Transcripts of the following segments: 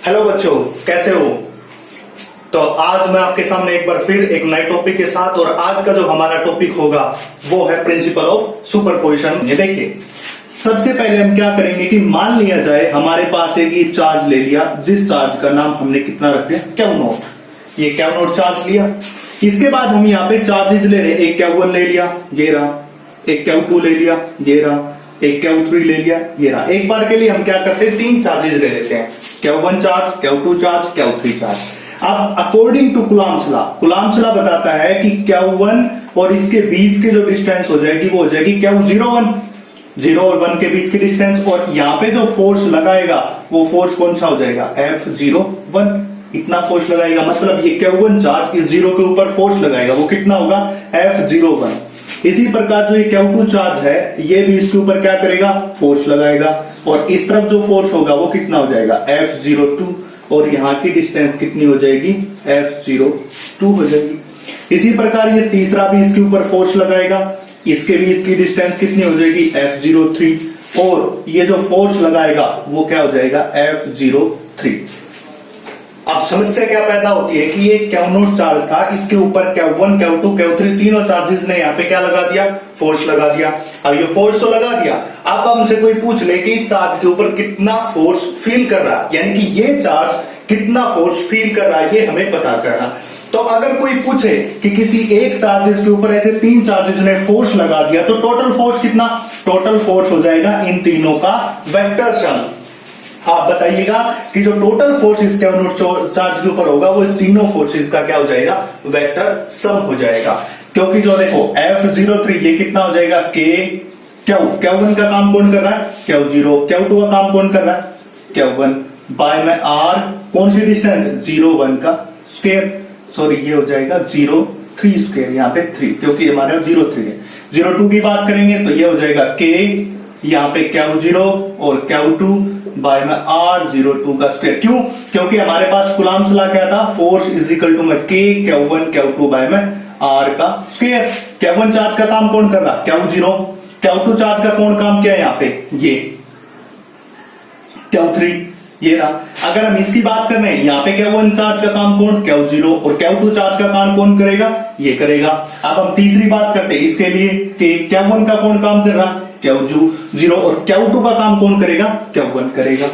Hello बच्चों, कैसे हो। तो आज मैं आपके सामने एक बार फिर एक नए टॉपिक के साथ, और आज का जो हमारा टॉपिक होगा वो है प्रिंसिपल ऑफ सुपरपोजिशन। ये देखिए, सबसे पहले हम क्या करेंगे कि मान लिया जाए हमारे पास एक ये चार्ज ले लिया, जिस चार्ज का नाम हमने कितना रख दिया, क्यू नोट। ये क्यू नोट चार्ज लिया। इसके बाद हम यहाँ पे चार्जेस ले रहे, एक क्यू1 ले लिया, ये रहा, एक क्यू2 ले लिया, ये रहा, एक क्यू3 ले लिया, ये रहा। एक बार के लिए हम क्या करते हैं, तीन चार्जेस ले लेते हैं, क्यू1 चार्ज, क्यू2 चार्ज, क्यू3 चार्ज। अब अकॉर्डिंग टू कुलाम्स लॉ बताता है कि क्यू1 और इसके बीच के जो डिस्टेंस हो जाएगी वो हो जाएगी क्यू01, 0 और 1 के बीच की डिस्टेंस। और यहाँ पे जो फोर्स लगाएगा वो फोर्स कौन सा हो जाएगा, F01। इतना फोर्स लगाएगा, मतलब ये क्यू1 चार्ज इस जीरो के ऊपर फोर्स लगाएगा, वो कितना होगा, F01। इसी प्रकार जो ये क्यू2 चार्ज है, ये भी इसके ऊपर क्या करेगा, फोर्स लगाएगा, और इस तरफ जो फोर्स होगा वो कितना हो जाएगा, F02। और यहां की डिस्टेंस कितनी हो जाएगी, F02 हो जाएगी। इसी प्रकार ये तीसरा भी इसके ऊपर फोर्स लगाएगा, इसके भी इसकी डिस्टेंस कितनी हो जाएगी, F03। और ये जो फोर्स लगाएगा वो क्या हो जाएगा, F03। अब समस्या क्या पैदा होती है कि ये क्यू नोट चार्ज था, इसके ऊपर क्यू1, क्यू2, क्यू3 तीनों चार्जेस ने यहाँ पे क्या लगा दिया, फोर्स लगा दिया। अब ये फोर्स तो लगा दिया, अब हमसे कोई पूछ ले कि इस चार्ज के ऊपर कितना फोर्स फील कर रहा है, यानी कि ये चार्ज कितना फोर्स फील कर रहा है, ये हमें पता करना। तो अगर कोई पूछे कि किसी एक चार्जेस के ऊपर ऐसे तीन चार्जेस ने फोर्स लगा दिया, तो टोटल फोर्स कितना, टोटल फोर्स हो जाएगा इन तीनों का वेक्टर सम। आप बताइएगा कि जो टोटल फोर्स इस क्यू नोट चार्ज के ऊपर होगा वो तीनों फोर्सेस का क्या हो जाएगा, वेक्टर सम हो जाएगा। क्योंकि जो देखो F03 ये कितना हो जाएगा, क्यू1 का काम कौन कर रहा है, क्यू0, क्यू2 का काम कौन कर रहा है, क्यू1, बाय में R कौन सी डिस्टेंस, 0, 1 का स्क्वायर, सॉरी ये हो जाएगा 0, 3 स्क्वायर, यहाँ पे 3 क्योंकि हमारे 0, 3 है। 0, 2 की बात करेंगे तो ये हो जाएगा K, यहाँ पे क्यू0 और क्यू2 बाय में R02 का स्क्वायर। क्यों, क्योंकि हमारे पास कुलाम्स लॉ क्या था, फोर्स इज इक्वल टू में K क्यू1 क्यू2 बाय में R का स्क्वायर। क्यू1 चार्ज का काम कौन कर रहा, क्यू0, क्यू2 चार्ज का कौन काम किया यहाँ पे, ये क्यू3, ये रहा। अगर हम इसकी बात कर रहे हैं, यहाँ पे क्यू1 चार्ज का काम कौन, क्यू0, और क्यू2 चार्ज का काम कौन करेगा, ये करेगा। अब हम तीसरी बात करते हैं इसके लिए कि क्यू1 का कौन काम कर रहा, क्यू0, और क्यू2 का काम कौन करेगा, क्यू1 करेगा,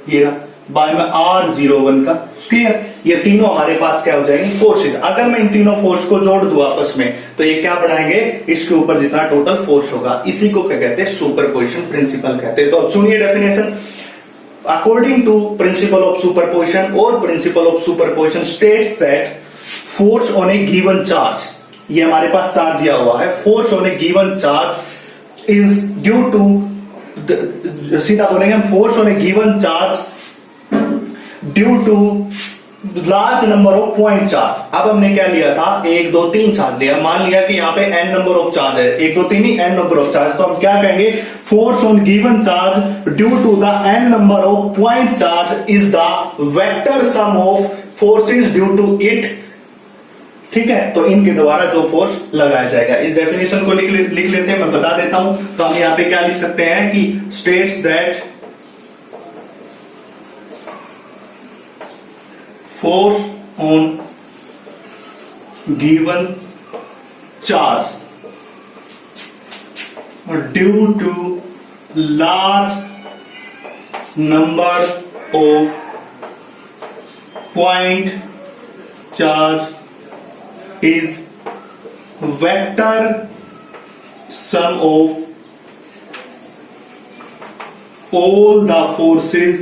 ये रहा, बाय में R01 का स्क्वायर। ये तीनों हमारे पास क्या हो जाएंगे, फोर्सेज। अगर मैं इन तीनों फोर्स को जोड़ दूं आपस में तो ये क्या बनाएंगे, इसके ऊपर जितना टोटल फोर्स होगा, इसी को क्या कहते हैं, सुपरपोजिशन प्रिंसिपल कहते हैं। तो अब सुनिए definition. According to principle of superposition और principle of superposition states that force on a given charge, ये हमारे पास चार्ज दिया हुआ है, force on a given charge is due to सीधा बोलेंगे हम, force on a given charge due to large number of point charge. अब हमने क्या लिया था, 1 2 3 चार्ज लिया, मान लिया कि यहाँ पे n नंबर ऑफ चार्ज है, 1 2 3 ही n नंबर ऑफ चार्ज, तो हम क्या कहेंगे, force on given charge due to the n number of point charge is the vector sum of forces due to it. ठीक है, तो इनके द्वारा जो फोर्स लगाया जाएगा। इस डेफिनेशन को लिख लेते हैं, मैं बता देता हूं। तो हम यहां पे क्या लिख सकते हैं कि states that force on given charge due to large number of point charge is vector sum of all the forces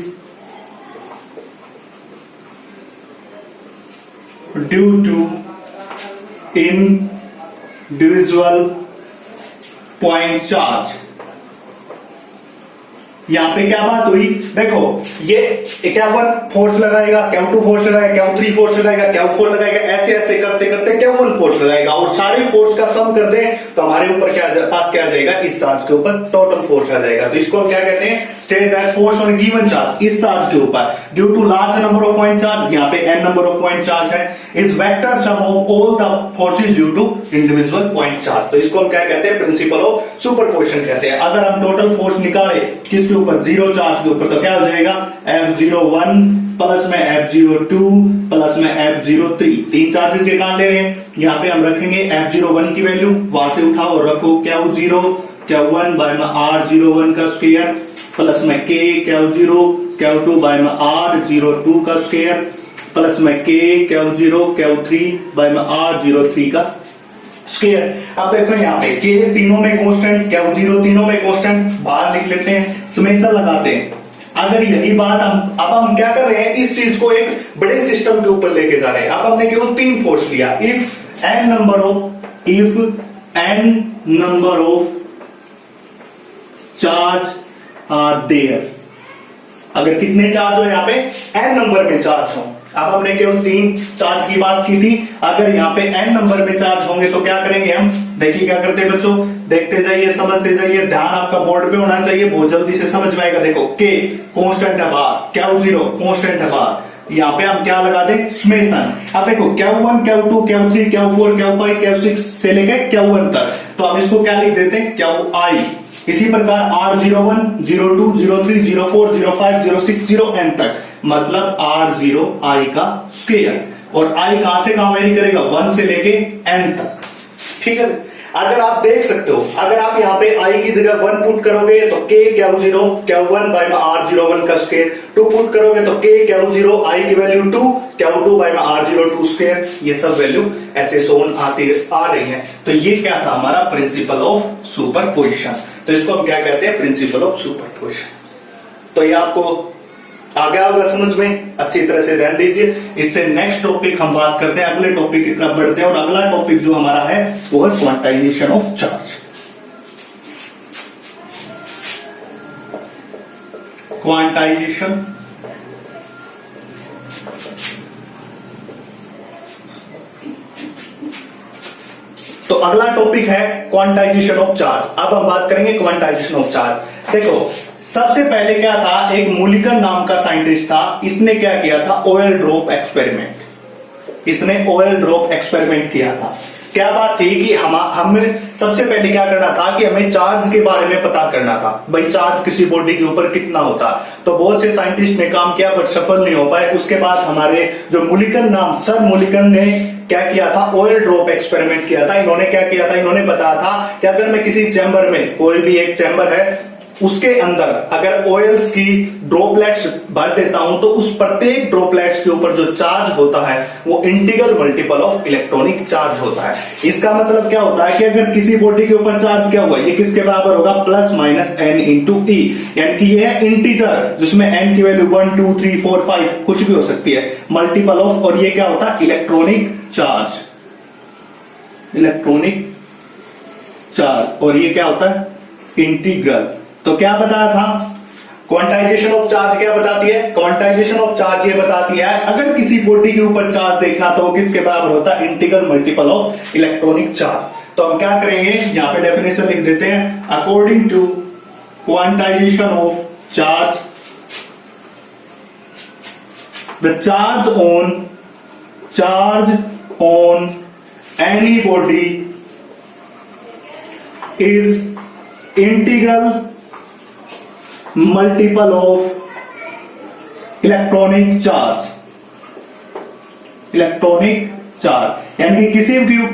due to individual point charge। यहां पे क्या बात हुई, देखो ये क्यू1 फोर्स लगाएगा, क्यू2 फोर्स लगाएगा, क्यू3 फोर्स लगाएगा, क्यू4 लगाएगा, ऐसे ऐसे करते करते क्यू1 फोर्स लगाएगा, और सारे फोर्स का सम कर दें तो हमारे ऊपर पास क्या आ जाएगा, इस चार्ज के ऊपर टोटल फोर्स आ जाएगा। तो इसको हम क्या कहते हैं, state that force on given charge, इस चार्ज के ऊपर due to large number of point charge, यहाँ पे n number of point charge है, is vector sum of all the forces due to individual point charge. तो इसको हम क्या कहते हैं, प्रिंसिपल ऑफ सुपरपोजिशन कहते हैं। अगर हम टोटल फोर्स निकाले किसके ऊपर, जीरो चार्ज के ऊपर, तो क्या हो जाएगा F01 प्लस में F02 प्लस में F03, तीन चार्जेस के कारण ले रहे हैं। यहां पे हम रखेंगे F01 की वैल्यू, वहां से उठाओ और रखो Q0 Q1 बाय में R01 का स्क्वायर प्लस में K Q0 Q2 बाय में R02 का स्क्वायर प्लस में K Q0 Q3 बाय में R03 का स्क्वायर। अब देखो यहाँ पे K तीनों में कांस्टेंट, Q0 तीनों में कांस्टेंट, बाहर लिख लेते हैं, समेशन लगाते हैं। अगर यही बात हम क्या कर रहे हैं, इस चीज को एक बड़े सिस्टम के ऊपर लेके जा रहे हैं। अब हमने केवल तीन फोर्स लिया, if n number of charge are there, अगर कितने चार्ज हो यहाँ पे n नंबर में चार्ज हो। अब हमने केवल तीन चार्ज की बात की थी, अगर यहाँ पे n नंबर में चार्ज होंगे तो क्या करेंगे हम, देखिए क्या करते हैं बच्चों, देखते जाइए, समझते जाइए, ध्यान आपका बोर्ड पे होना चाहिए, बहुत जल्दी से समझ में आएगा। देखो K कांस्टेंट है बाहर, Q0 कांस्टेंट है बाहर, यहाँ पे हम क्या लगा दें, समेशन। अब देखो Q1 Q2 Q3 Q4 Q5 Q6 से लेके Q1 तक, तो हम इसको क्या लिख देते हैं, Qi। इसी प्रकार R01 02 03 04 05 06 0n तक, मतलब R0i का स्क्वायर, और i कहां से कहां वेरी करेगा, 1 से लेके n तक, ठीक है। अगर आप देख सकते हो, अगर आप यहाँ पे i की जगह 1 पुट करोगे तो K Q0 Q1 बाय में R01 का स्क्वायर, 2 पुट करोगे तो K Q0 i की वैल्यू 2 Q2 बाय में R02 स्क्वायर, ये सब वैल्यू ऐसे सोन आती आ रही है। तो ये क्या था हमारा प्रिंसिपल ऑफ सुपरपोजिशन, तो इसको हम क्या कहते हैं, प्रिंसिपल ऑफ सुपरपोजिशन। तो ये आपको आ गया होगा समझ में, अच्छी तरह से ध्यान दीजिए। इससे नेक्स्ट टॉपिक हम बात करते हैं, अगले टॉपिक की तरफ बढ़ते हैं, और अगला टॉपिक जो हमारा है वो है क्वांटाइजेशन ऑफ चार्ज। क्वांटाइजेशन तो अगला टॉपिक है क्वांटाइजेशन ऑफ चार्ज। अब हम बात करेंगे क्वांटाइजेशन ऑफ चार्ज। देखो सबसे पहले क्या था, एक मूलिकन नाम का साइंटिस्ट था, इसने क्या किया था, ऑयल ड्रॉप एक्सपेरिमेंट। इसने ऑयल ड्रॉप एक्सपेरिमेंट किया था। क्या बात थी कि हमें सबसे पहले क्या करना था कि हमें चार्ज के बारे में पता करना था, भाई चार्ज किसी बॉडी के ऊपर कितना होता। तो बहुत से साइंटिस्ट ने काम किया बट सफल नहीं हो पाए। उसके बाद हमारे जो मूलिकन नाम, सर मूलिकन ने क्या किया था, ऑयल ड्रॉप एक्सपेरिमेंट किया था। इन्होंने क्या किया था, इन्होंने बताया था कि अगर मैं किसी चैम्बर में, कोई भी एक चैम्बर है, उसके अंदर अगर ऑयल्स की ड्रॉपलेट्स भर देता हूं तो उस प्रत्येक ड्रॉपलेट्स के ऊपर जो चार्ज होता है वो integral multiple of electronic charge होता है। इसका मतलब क्या होता है कि अगर किसी बॉडी के ऊपर चार्ज क्या हुआ, ये किसके बराबर होगा, प्लस माइनस n इंटू ई, यानी कि ये है इंटीजर जिसमें n की वैल्यू 1 2 3 4 5 कुछ भी हो सकती है, मल्टीपल ऑफ, और ये क्या होता है, इलेक्ट्रॉनिक चार्ज, इलेक्ट्रॉनिक चार्ज, और ये क्या होता है, इंटीग्रल। तो क्या बताया था, क्वांटाइजेशन ऑफ चार्ज क्या बताती है, क्वांटाइजेशन ऑफ चार्ज ये बताती है अगर किसी बॉडी के ऊपर चार्ज देखना तो वो किसके बराबर होता है, integral multiple of electronic charge. तो हम क्या करेंगे, यहां पे डेफिनेशन लिख देते हैं, according to quantisation of charge, the charge on any body is integral multiple of electronic charge, electronic charge, यानी कि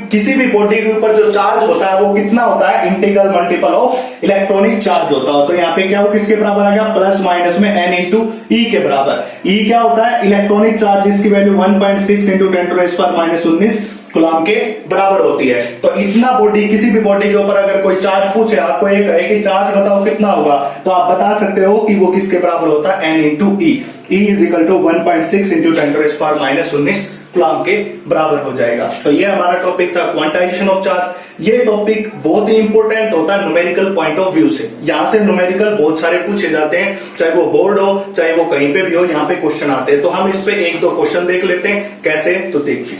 किसी भी बॉडी के ऊपर जो चार्ज होता है वो कितना होता है, integral multiple of electronic charge होता है। तो यहाँ पे क्या हो, किसके बराबर आ गया, प्लस माइनस में n इंटू ई के बराबर। ई क्या होता है, इलेक्ट्रॉनिक चार्ज, जिसकी वैल्यू 1.6 इंटू 10⁻⁻⁻19 कूलम के बराबर होती है। तो इतना बॉडी, किसी भी बॉडी के ऊपर अगर कोई चार्ज पूछे, आपको ये कहे कि चार्ज बताओ कितना होगा, तो आप बता सकते हो कि वो किसके बराबर होता है, n into E. E is equal to 1.6 into 10⁻⁻19 coulomb के बराबर हो जाएगा। तो ये हमारा टॉपिक था क्वांटाइजेशन ऑफ चार्ज। ये टॉपिक बहुत ही इंपॉर्टेंट होता है न्यूमेरिकल पॉइंट ऑफ व्यू से। यहां से न्यूमेरिकल बहुत सारे पूछे जाते हैं, चाहे वो बोर्ड हो चाहे वो कहीं पे भी हो, यहाँ पे क्वेश्चन आते हैं। तो हम इस पे एक दो क्वेश्चन देख लेते हैं, कैसे, तो देखिए।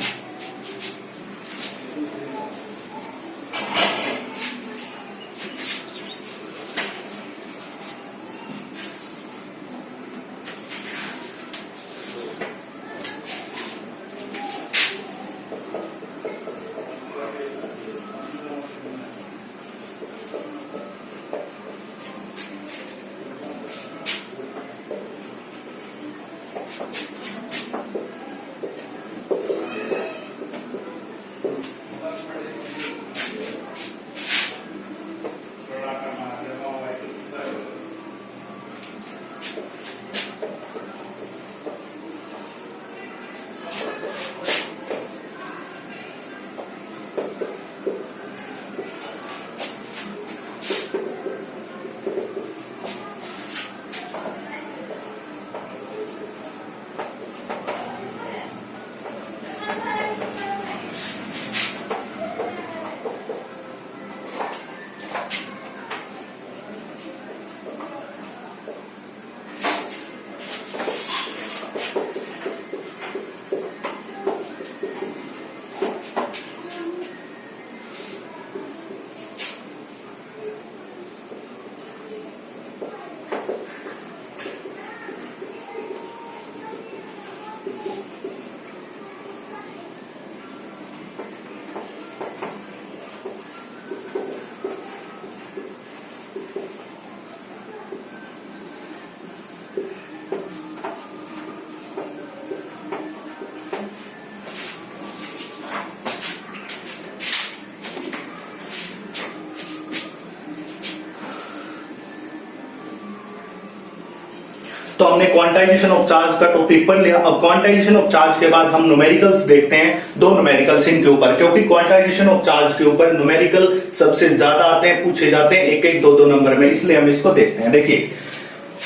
तो हमने क्वांटाइजेशन ऑफ चार्ज का टॉपिक पढ़ लिया। अब क्वांटाइजेशन ऑफ चार्ज के बाद हम न्यूमेरिकल्स देखते हैं, दो न्यूमेरिकल्स इनके ऊपर, क्योंकि क्वांटाइजेशन ऑफ चार्ज के ऊपर न्यूमेरिकल सबसे ज्यादा आते हैं, पूछे जाते हैं एक एक दो दो नंबर में, इसलिए हम इसको देखते हैं। देखिए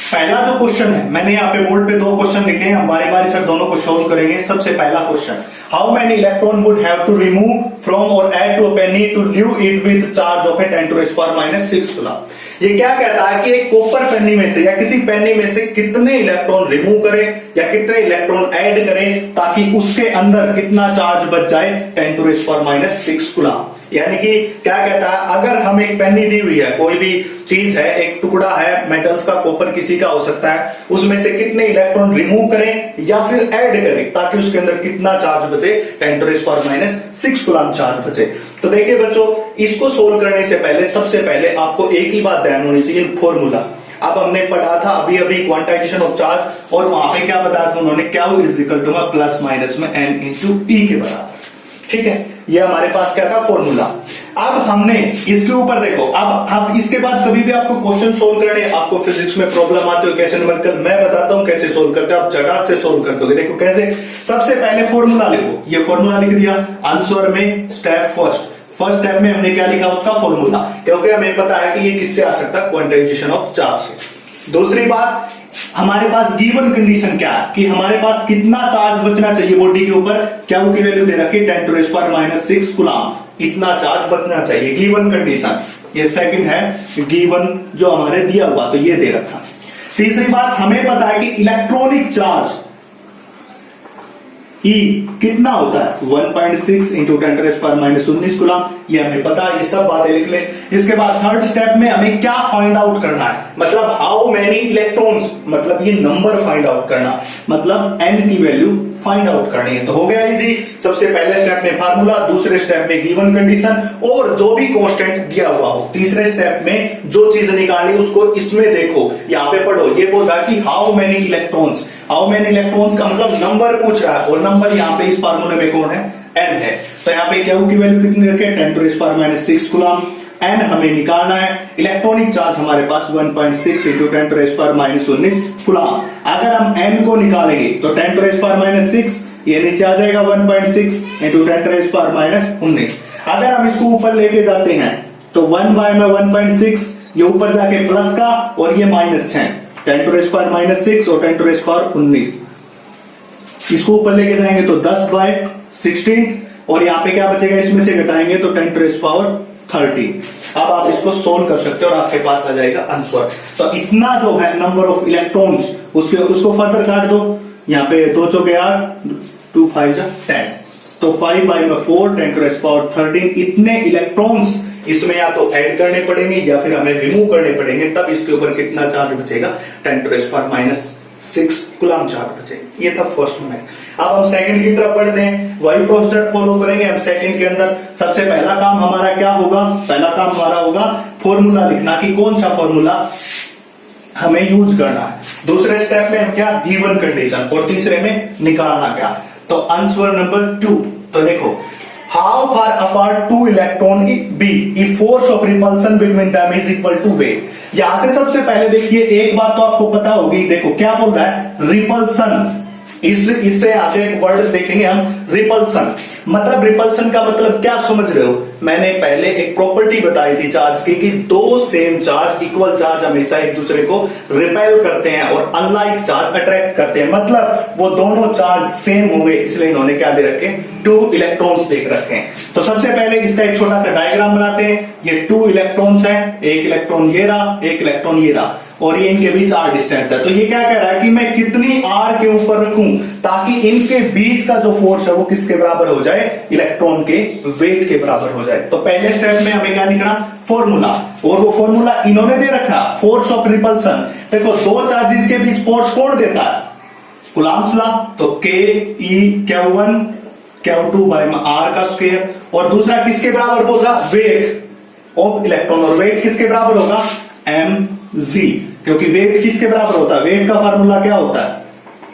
पहला जो क्वेश्चन है, मैंने यहाँ पे बोर्ड पे दो क्वेश्चन लिखे हैं, हम बारी बारी से दोनों को सोल्व करेंगे। सबसे पहला question, how many electron would have to remove from और add to a penny to leave it with charge of 10⁻⁻⁶ coulomb. ये क्या कहता है कि एक कॉपर पेनी में से या किसी पेनी में से कितने इलेक्ट्रॉन रिमूव करें या कितने इलेक्ट्रॉन ऐड करें ताकि उसके अंदर कितना चार्ज बच जाए 10⁻⁻⁶ कूलम। यानी कि क्या कहता है, अगर हम एक पेनी दी हुई है, कोई भी चीज है, एक टुकड़ा है मेटल्स का, कॉपर किसी का हो सकता है, उसमें से कितने इलेक्ट्रॉन रिमूव करें या फिर ऐड करें ताकि उसके अंदर कितना चार्ज बचे 10⁻⁻⁶ कूलम चार्ज बचे। तो देखिए बच्चों, इसको सोल्व करने से पहले सबसे पहले आपको एक ही बात ध्यान होनी चाहिए, फॉर्मूला। अब हमने पढ़ा था अभी अभी क्वांटाइजेशन ऑफ चार्ज, और वहां पे क्या बताया था उन्होंने, क्या is equal two plus minus में n इंटू ई के बराबर। ठीक है, ये हमारे पास क्या था, फॉर्मूला। अब हमने इसके ऊपर देखो, अब इसके बाद कभी भी आपको क्वेश्चन सोल्व करने, आपको फिजिक्स में प्रॉब्लम आते हो कैसे न्यूमेरिकल, मैं बताता हूं कैसे सोल्व करते हो, आप झटाक से सोल्व कर दोगे। देखो कैसे, सबसे पहले फॉर्मूला लिखो, ये फॉर्मूला लिख दिया आंसर में, स्टेप फर्स्ट स्टेप में हमने क्या लिखा, उसका फॉर्मूला, क्योंकि हमें पता है कि ये किससे आ सकता है, क्वांटाइजेशन ऑफ चार्ज से। दूसरी बात, हमारे पास गिवन कंडीशन क्या है कि हमारे पास कितना चार्ज बचना चाहिए बॉडी के ऊपर, क्या की वैल्यू दे रखी, 10⁻⁻⁶ कूलम, इतना चार्ज बचना चाहिए, गिवन कंडीशन। ये सेकंड है गिवन जो हमारे दिया हुआ, तो ये दे रखा। तीसरी बात, हमें पता है कि इलेक्ट्रॉनिक चार्ज E कितना होता है, 1.6 इंटू 10⁻⁻�19 कूलम, ये हमें पता है, ये सब बातें लिख लें। इसके बाद थर्ड स्टेप में हमें क्या फाइंड आउट करना है, मतलब हाउ मेनी इलेक्ट्रॉन्स, मतलब ये नंबर फाइंड आउट करना, मतलब n की वैल्यू फाइंड आउट करनी है। तो हो गया इजी, सबसे पहले स्टेप में फार्मूला, दूसरे स्टेप में गिवन कंडीशन और जो भी कांस्टेंट दिया हुआ हो, तीसरे स्टेप में जो चीज निकाली उसको इसमें देखो, यहां पे पढ़ो, ये बोल रहा है कि how many electrons, how many electrons का मतलब नंबर पूछ रहा है, और नंबर यहाँ पे इस फार्मूले में कौन है, n है। तो यहाँ पे Q की वैल्यू कितनी रखे, 10⁻⁻⁶ कूलम, n हमें निकालना है, इलेक्ट्रॉनिक चार्ज हमारे पास 1.6 इंटू 10⁻⁻�19 कूलम। अगर हम n को निकालेंगे तो 10⁻⁻⁶, ये नीचे आ जाएगा 1.6 इंटू 10⁻⁻�19। अगर हम इसको ऊपर लेके जाते हैं तो 1/1.6, ये ऊपर जाके प्लस का और ये -6, 10⁻⁻⁶ और 10⁻⁻�19, इसको ऊपर लेके जाएंगे तो 10/16, और यहाँ पे क्या बचेगा, इसमें से घटाएंगे तो 10⁻30। अब आप इसको सोल्व कर सकते हो और आपके पास आ जाएगा आंसर। तो इतना जो है नंबर ऑफ इलेक्ट्रॉन्स, उसको फर्दर काट दो, यहाँ पे 2 चौके 8, 2 5 जा 10, तो 5/4 10⁻13, इतने इलेक्ट्रॉन्स इसमें या तो ऐड करने पड़ेंगे या फिर हमें रिमूव करने पड़ेंगे, तब इसके ऊपर कितना चार्ज बचेगा, 10⁻⁻⁶ कूलम चार्ज बचेगा। ये था फर्स्ट में। अब हम सेकंड की तरफ बढ़ते हैं, वही प्रोसीजर फॉलो करेंगे। हम सेकंड के अंदर सबसे पहला काम हमारा क्या होगा, पहला काम हमारा होगा फॉर्मूला लिखना, कि कौन सा फॉर्मूला हमें यूज करना है। दूसरे स्टेप में हम क्या, गिवन कंडीशन, और तीसरे में निकालना क्या। तो आंसर नंबर 2, तो देखो, how far apart two electron be if force of repulsion between them is equal to weight. यहां से सबसे पहले देखिए, एक बात तो आपको पता होगी, देखो क्या बोल रहा है, रिपल्सन, इससे यहां से एक वर्ड देखेंगे हम, रिपल्सन। मतलब रिपल्सन का मतलब क्या समझ रहे हो, मैंने पहले एक प्रॉपर्टी बताई थी चार्ज की कि दो सेम चार्ज, इक्वल चार्ज हमेशा एक दूसरे को रिपेल करते हैं और अनलाइक चार्ज अट्रैक्ट करते हैं। मतलब वो दोनों चार्ज सेम होंगे, इसलिए इन्होंने क्या दे रखे, 2 इलेक्ट्रॉन्स देख रखे हैं। तो सबसे पहले इसका एक छोटा सा डायग्राम बनाते हैं। ये 2 इलेक्ट्रॉन्स हैं, एक इलेक्ट्रॉन ये रहा, एक इलेक्ट्रॉन ये रहा, और ये इनके बीच r डिस्टेंस है। तो ये क्या कह रहा है कि मैं कितनी r के ऊपर रखूं ताकि इनके बीच का जो फोर्स है वो किसके बराबर हो जाए, इलेक्ट्रॉन के वेट के बराबर हो जाए। तो पहले स्टेप में हमें क्या लिखना, फॉर्मूला, और वो फॉर्मूला इन्होंने दे रखा, फोर्स ऑफ रिपल्सन। देखो दो चार्जेस के बीच फोर्स कौन देता है, कूलम्ब्स लॉ, तो Ke Q2/r का स्क्वायर, और दूसरा किसके बराबर बोल रहा, वेट ऑफ इलेक्ट्रॉन, और वेट किसके बराबर होगा, mg, क्योंकि वेट किसके बराबर होता है, वेट का फार्मूला क्या होता है,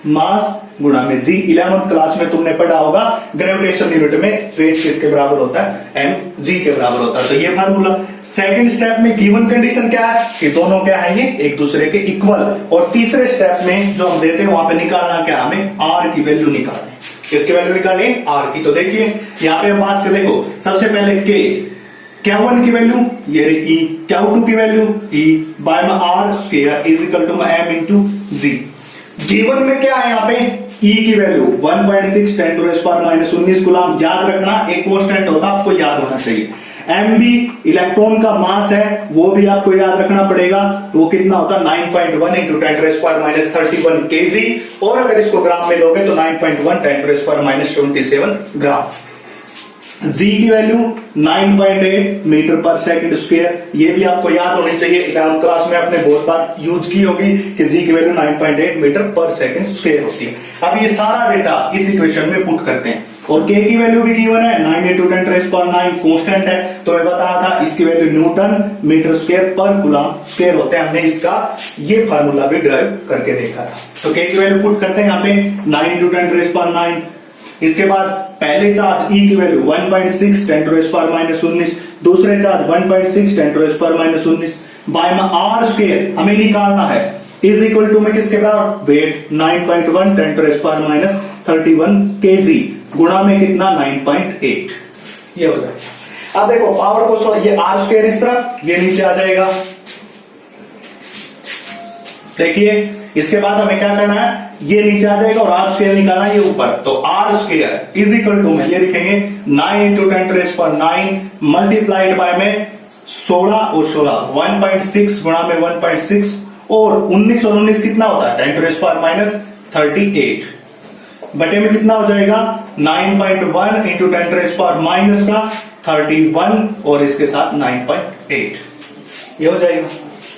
मास गुणा में जी। 11th क्लास में तुमने पढ़ा होगा ग्रेविटेशन यूनिट में वेट किसके बराबर होता है, एम जी के बराबर होता है। तो ये फार्मूला। सेकंड स्टेप में गिवन कंडीशन क्या है कि दोनों क्या है, ये एक दूसरे के इक्वल। और तीसरे स्टेप में जो हम देते हैं वहां पे निकालना क्या, हमें आर की वैल्यू निकालनी। किसकी वैल्यू निकालनी, आर की। तो देखिए यहां पे बात कर, देखो सबसे पहले के Q1 की वैल्यू ये रही ई, Q2 की वैल्यू ई बाय में R square is equal to M into G. Given में क्या है यहाँ पे, ई की वैल्यू 1.6 10⁻⁻19 कूलम। याद रखना एक कांस्टेंट होता है, आपको याद होना चाहिए। एम बी इलेक्ट्रॉन का मास है, वो भी आपको याद रखना पड़ेगा। तो वो कितना होता है 9.1 इंटू 10⁻⁻31 kg। और अगर इसको ग्राम में लोगे तो 9.1 10⁻⁻77 ग्राम। जी की वैल्यू 9.8 मीटर पर सेकंड स्क्वायर, ये भी आपको याद होनी चाहिए। एग्जाम क्लास में आपने बहुत बार यूज की होगी कि जी की वैल्यू 9.8 मीटर पर सेकंड स्क्वायर होती है। अब ये सारा डेटा इस इक्वेशन में पुट करते हैं। और के की वैल्यू भी गिवन है 9 इंटू 10⁻9 कांस्टेंट है। तो मैं बताया था इसकी वैल्यू न्यूटन मीटर स्क्वायर पर कूलम स्क्वायर होते हैं। हमने इसका ये फार्मूला भी ड्राइव करके देखा था। तो के की वैल्यू पुट करते हैं यहाँ पे 9 इंटू 10⁻9। इसके बाद पहले चार्ज ई की वैल्यू 1.6 10⁻⁻19, दूसरे चार्ज 1.6 10⁻⁻19 बाय में आर स्क्वायर हमें निकालना है इज इक्वल टू में किसके बराबर, वेट 9.1 10⁻31 kg गुणा में कितना 9.8, ये हो जाएगा। अब देखो पावर को, ये आर स्क्वायर इस तरह, ये नीचे आ जाएगा। देखिए इसके बाद हमें क्या करना है, ये नीचे आ जाएगा और आर स्क्वायर निकालना है ये ऊपर। तो R square is equal to में ये लिखेंगे 9 इंटू 10⁻9 मल्टीप्लाइड बाय में 16 और 16 1.6 गुणा में 1.6 और 19 और 19 कितना होता है 10⁻⁻38 बटे में कितना हो जाएगा 9.1 इंटू 10⁻⁻31 और इसके साथ 9.8, ये हो जाएगा।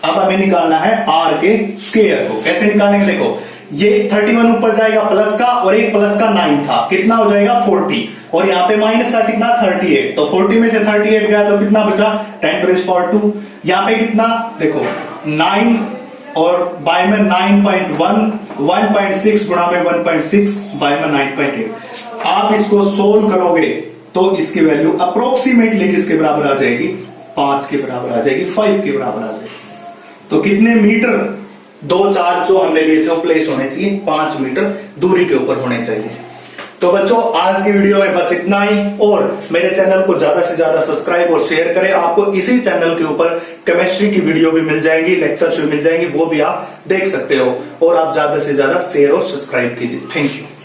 अब हमें निकालना है आर के स्क्वायर को। कैसे निकालेंगे, देखो ये 31 ऊपर जाएगा प्लस का, और एक प्लस का 9 था, कितना हो जाएगा 40, और यहाँ पे माइनस का कितना 38। तो 40 में से 38 गया तो कितना बचा 10⁻²। यहाँ पे कितना देखो 9 और बाय में 9.1 1.6 गुणा में 1.6 बाय में 9.8। आप इसको सोल्व करोगे तो इसकी वैल्यू अप्रोक्सीमेटली किसके बराबर आ जाएगी, 5 के बराबर आ जाएगी, 5 के बराबर आ जाएगी। तो कितने मीटर दो चार्ज जो हमने लिए थे वो प्लेस होने चाहिए, 5 मीटर दूरी के ऊपर होने चाहिए। तो बच्चों आज की वीडियो में बस इतना ही, और मेरे चैनल को ज्यादा से ज्यादा सब्सक्राइब और शेयर करें। आपको इसी चैनल के ऊपर केमिस्ट्री की वीडियो भी मिल जाएंगी, लेक्चर्स भी मिल जाएंगी, वो भी आप देख सकते हो। और आप ज्यादा से ज्यादा शेयर और सब्सक्राइब कीजिए। Thank you.